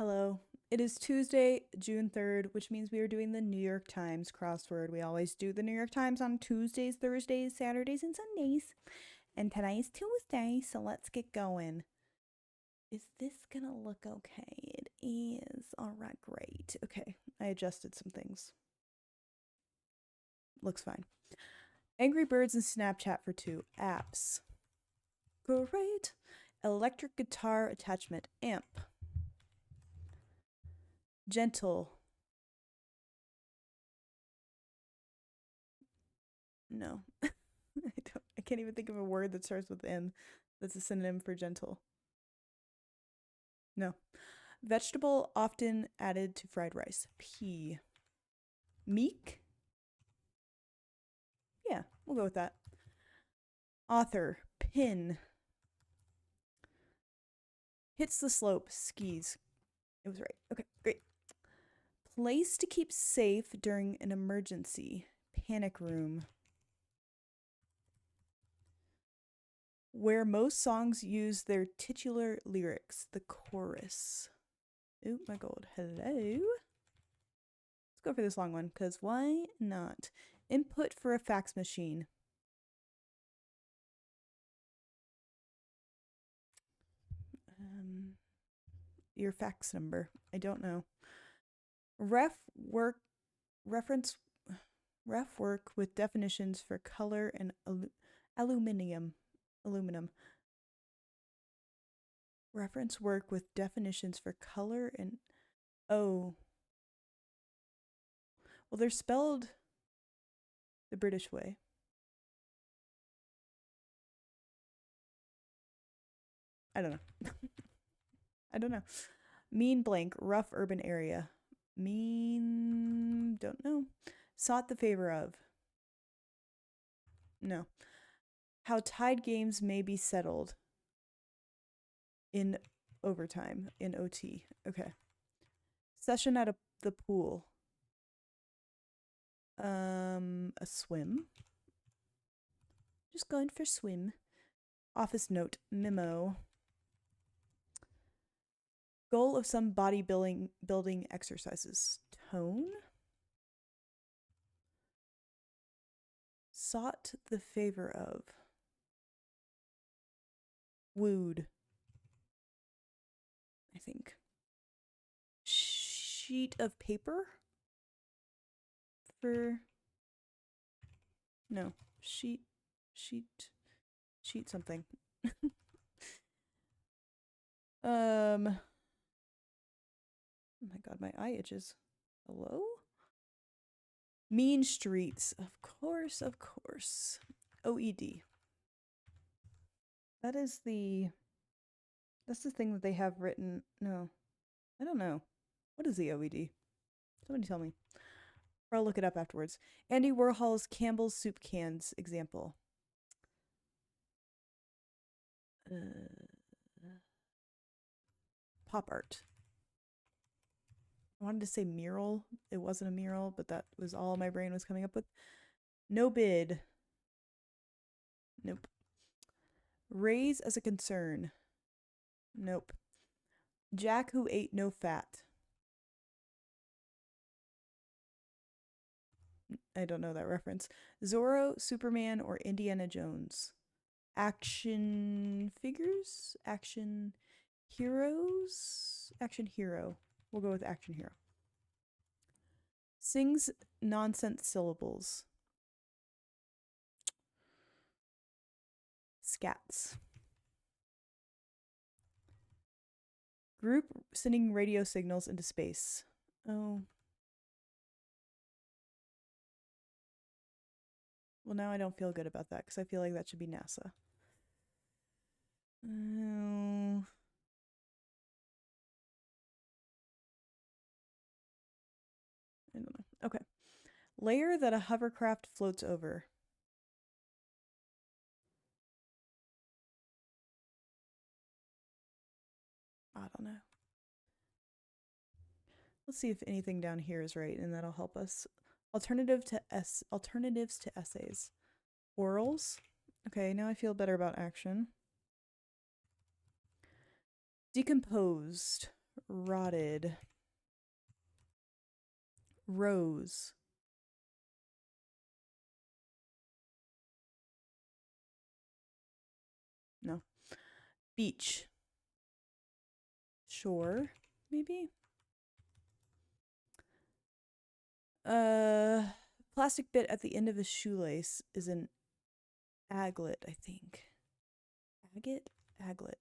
Hello. It is Tuesday, June 3rd, which means we are doing the New York Times crossword. We always do the New York Times on Tuesdays, Thursdays, Saturdays, and Sundays. And today is Tuesday, so let's get going. Is this gonna look okay? It is. All right, great. Okay, I adjusted some things. Looks fine. Angry Birds and Snapchat for 2 apps. Great. Electric guitar attachment amp. Gentle. No. I can't even think of a word that starts with M that's a synonym for gentle. No. Vegetable often added to fried rice. Pea. Meek? Yeah, we'll go with that. Author. Pin. Hits the slope. Skis. It was right. Okay, great. Place to keep safe during an emergency. Panic room. Where most songs use their titular lyrics. The chorus. Oh my god. Hello? Let's go for this long one, because why not? Input for a fax machine. Your fax number. I don't know. Ref work with definitions for color and aluminum. Reference work with definitions for color and well, they're spelled the British way. I don't know. I don't know. Mean blank, rough urban area. Mean, don't know. Sought the favor of. No. How tied games may be settled. In overtime, in OT. Okay. Session at the pool. A swim. Just going for swim. Office note, memo. Goal of some bodybuilding exercises. Tone. Sought the favor of. Wooed. I think. Sheet of paper? For. No. Sheet something. Oh my god, my eye itches. Hello? Mean streets. Of course. OED. That's the thing that they have written. No. I don't know. What is the OED? Somebody tell me. Or I'll look it up afterwards. Andy Warhol's Campbell's soup cans example. Pop art. I wanted to say mural. It wasn't a mural, but that was all my brain was coming up with. No bid. Nope. Raise as a concern. Nope. Jack who ate no fat. I don't know that reference. Zorro, Superman, or Indiana Jones. Action figures? Action heroes? Action hero. We'll go with action hero. Sings nonsense syllables. Scats. Group sending radio signals into space. Oh. Well, now I don't feel good about that because I feel like that should be NASA. Oh. I don't know. Okay. Layer that a hovercraft floats over. I don't know. Let's see if anything down here is right, and that'll help us. Alternatives to essays. Orals. Okay, now I feel better about action. Decomposed. Rotted. Rose. No. Beach. Shore, maybe? Plastic bit at the end of a shoelace is an aglet, I think. Agate? Aglet.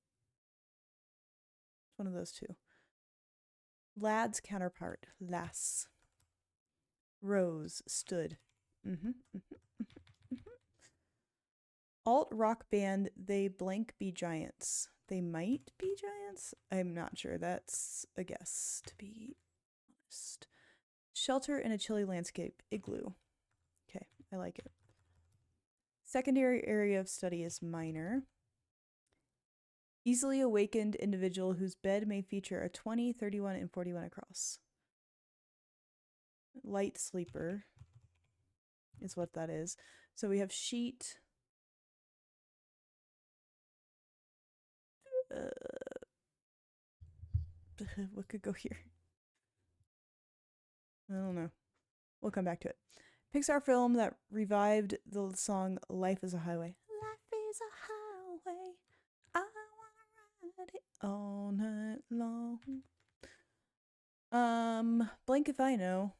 It's one of those two. Lad's counterpart. Lass. Rose. Stood. Alt rock band, they blank be giants. They might be giants? I'm not sure. That's a guess, to be honest. Shelter in a chilly landscape. Igloo. Okay, I like it. Secondary area of study is minor. Easily awakened individual whose bed may feature a 20, 31, and 41 across. Light sleeper is what that is. So we have sheet. What could go here? I don't know. We'll come back to it. Pixar film that revived the song Life is a Highway. Life is a highway. I wanna ride it all night long. Blank if I know.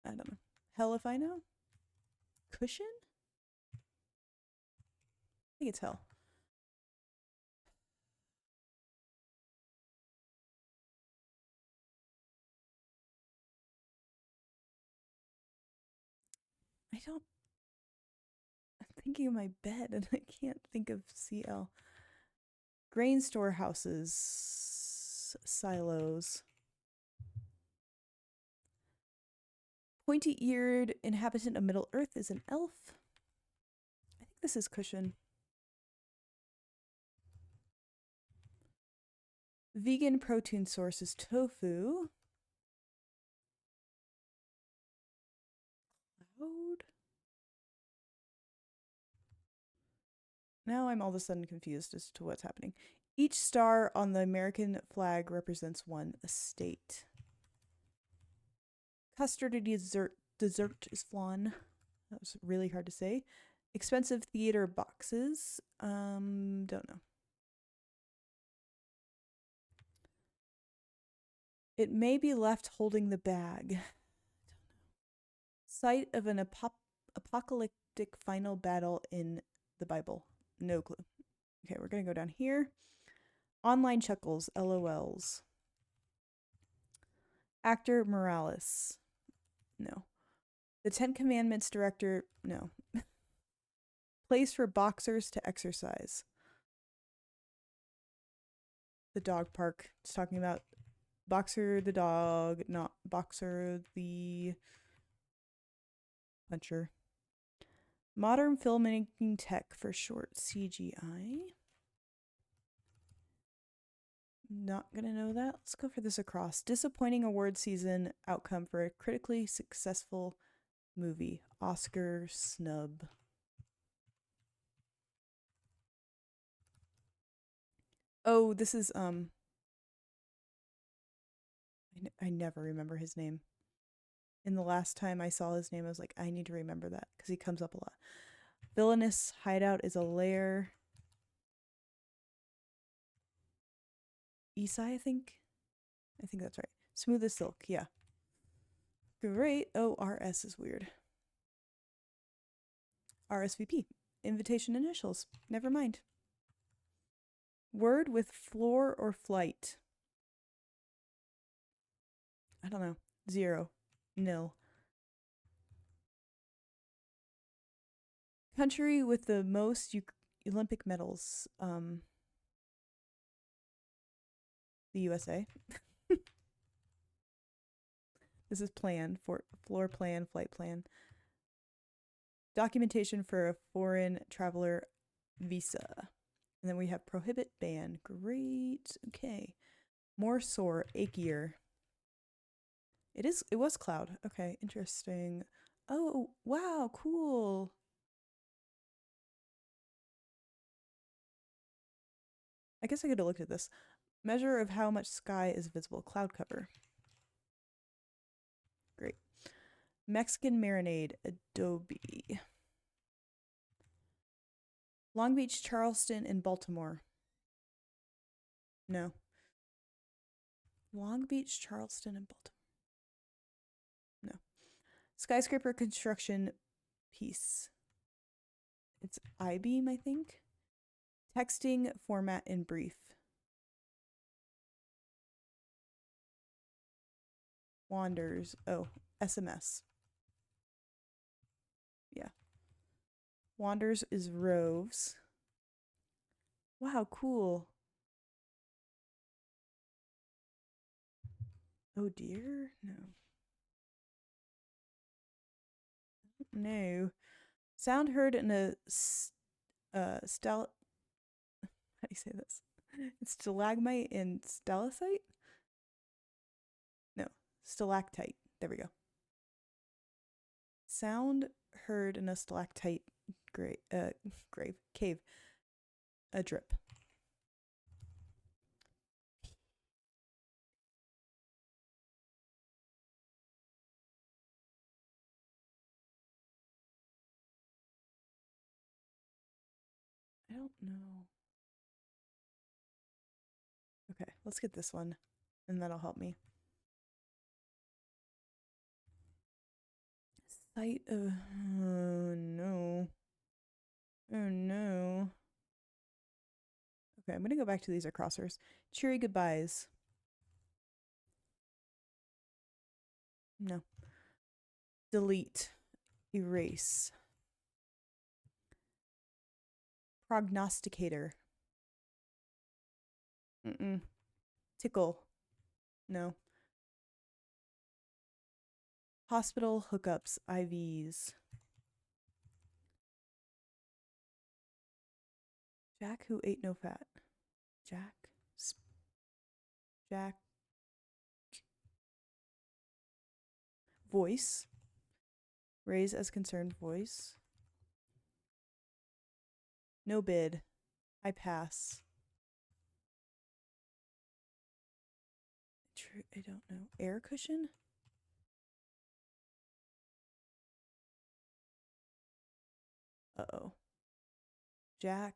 I don't know. Hell if I know? Cushion? I think it's hell. I'm thinking of my bed and I can't think of CL. Grain storehouses. Silos. Pointy-eared inhabitant of Middle Earth is an elf. I think this is cushion. Vegan protein source is tofu. Cloud? Now I'm all of a sudden confused as to what's happening. Each star on the American flag represents one estate. Custardy dessert is flan. That was really hard to say. Expensive theater boxes. Don't know. It may be left holding the bag. Site of an apocalyptic final battle in the Bible. No clue. Okay, we're going to go down here. Online chuckles, LOLs. Actor Morales. No. The Ten Commandments director. No. Place for boxers to exercise. The dog park. It's talking about Boxer the dog, not Boxer the puncher. Modern filmmaking tech for short, CGI. Not gonna know that. Let's go for this across. Disappointing award season outcome for a critically successful movie. Oscar snub. Oh, this is I never remember his name. In the last time I saw his name, I was like, I need to remember that because he comes up a lot. Villainous hideout is a lair. Isai, I think that's right. Smooth as silk, yeah. Great. Oh, RS is weird. RSVP. Invitation initials. Never mind. Word with floor or flight. I don't know. 0. Nil. Country with the most Olympic medals. The USA. This is plan for floor plan, flight plan. Documentation for a foreign traveler visa. And then we have prohibit ban. Great. Okay. More sore, achier. It was cloud. Okay, interesting. Oh, wow, cool. I guess I could have looked at this. Measure of how much sky is visible. Cloud cover. Great. Mexican marinade. Adobe. Long Beach, Charleston, and Baltimore. No. Long Beach, Charleston, and Baltimore. No. Skyscraper construction piece. It's I-beam, I think. Texting format in brief. Wanders. Oh, SMS. Yeah. Wanders is roves. Wow, cool. Oh dear. No. No. Sound heard in a how do you say this? It's stalagmite and stalactite? No, stalactite. There we go. Sound heard in a stalactite cave. A drip. I don't know. Okay, let's get this one, and that'll help me. Site of... Oh, no. Oh, no. Okay, I'm going to go back to these are crossers. Cheery goodbyes. No. Delete. Erase. Prognosticator. Mm-mm. Tickle. No. Hospital hookups. IVs. Jack who ate no fat. Jack. Jack. Voice. Raise as concerned voice. No bid. I pass. I don't know. Air cushion? Uh-oh. Jack.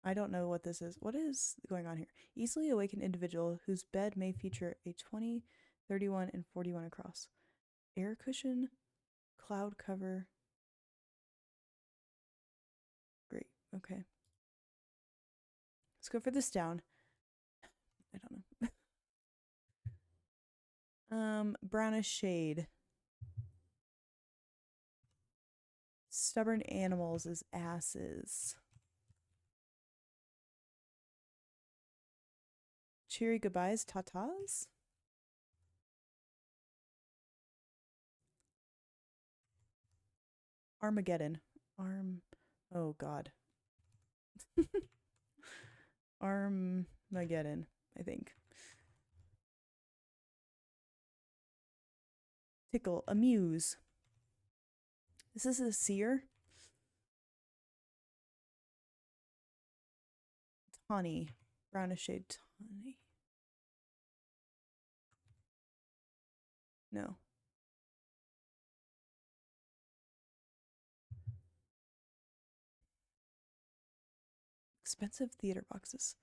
I don't know what this is. What is going on here? Easily awakened individual whose bed may feature a 20, 31, and 41 across. Air cushion, cloud cover. Great. Okay. Let's go for this down. I don't know. Brownish shade. Stubborn animals is asses. Cheery goodbyes, tatas. Armageddon. Oh god. Armageddon, I think. Tickle, amuse. Is this a seer? Tawny. Brownish shade tawny. No. Expensive theater boxes.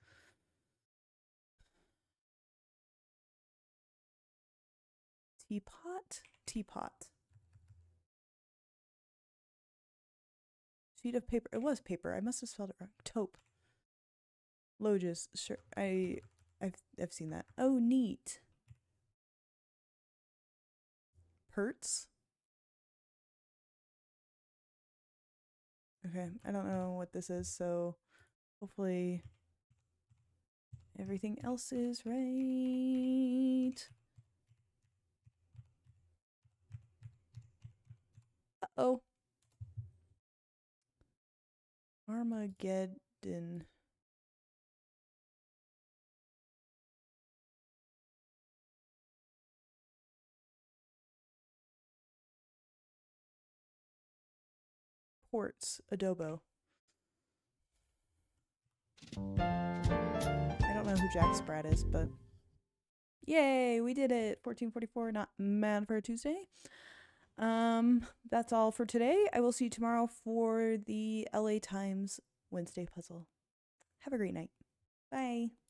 Teapot? Teapot. Sheet of paper. It was paper. I must have spelled it wrong. Taupe. Loges. Sure. I've seen that. Oh, neat. Perts? Okay. I don't know what this is, so hopefully everything else is right. Uh-oh. Armageddon. Ports. Adobo. I don't know who Jack Sprat is, but yay, we did it. 1444, not mad for a Tuesday. That's all for today. I will see you tomorrow for the LA Times Wednesday puzzle. Have a great night. Bye.